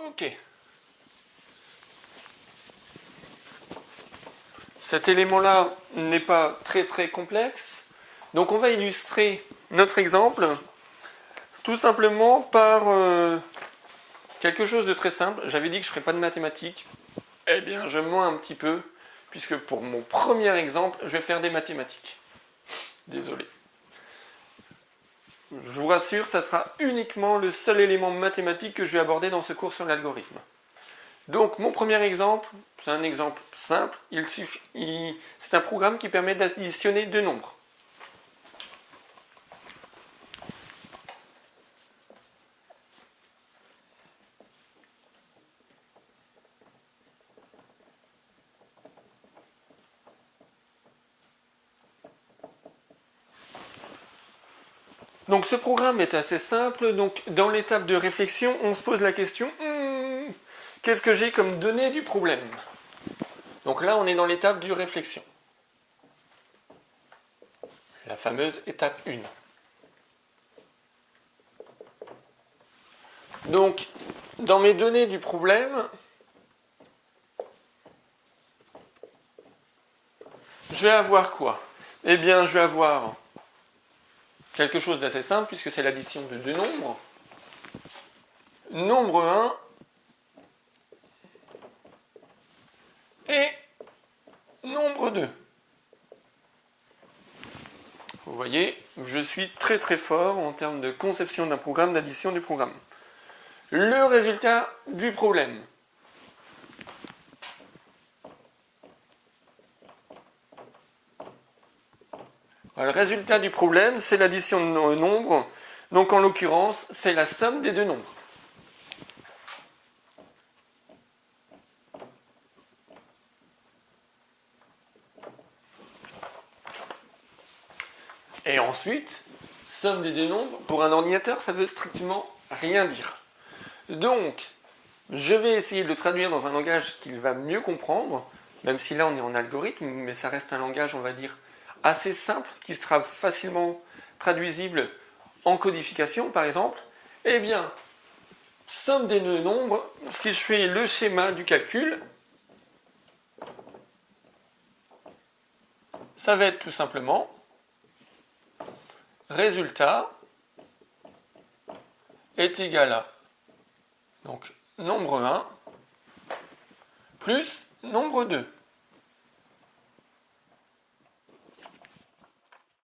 Ok. Cet élément-là n'est pas très très complexe. Donc on va illustrer notre exemple tout simplement par quelque chose de très simple. J'avais dit que je ne ferais pas de mathématiques. Eh bien, je mens un petit peu, puisque pour mon premier exemple, je vais faire des mathématiques. Désolé. Je vous rassure, ça sera uniquement le seul élément mathématique que je vais aborder dans ce cours sur l'algorithme. Donc, mon premier exemple, c'est un exemple simple. C'est un programme qui permet d'additionner deux nombres. Donc ce programme est assez simple. Donc dans l'étape de réflexion, on se pose la question qu'est-ce que j'ai comme données du problème? Donc là, on est dans l'étape de réflexion. La fameuse étape 1. Donc, dans mes données du problème, je vais avoir quoi? Eh bien, je vais avoir quelque chose d'assez simple, puisque c'est l'addition de deux nombres. Nombre 1 et nombre 2. Vous voyez, je suis très très fort en termes de conception d'un programme, d'addition du programme. Le résultat du problème. Le résultat du problème, c'est l'addition de nombres. Donc en l'occurrence, c'est la somme des deux nombres. Et ensuite, somme des deux nombres, pour un ordinateur, ça ne veut strictement rien dire. Donc, je vais essayer de le traduire dans un langage qu'il va mieux comprendre, même si là on est en algorithme, mais ça reste un langage, on va dire, assez simple, qui sera facilement traduisible en codification, par exemple. Eh bien, somme des deux nombres, si je fais le schéma du calcul, ça va être tout simplement résultat est égal à donc nombre 1 plus nombre 2.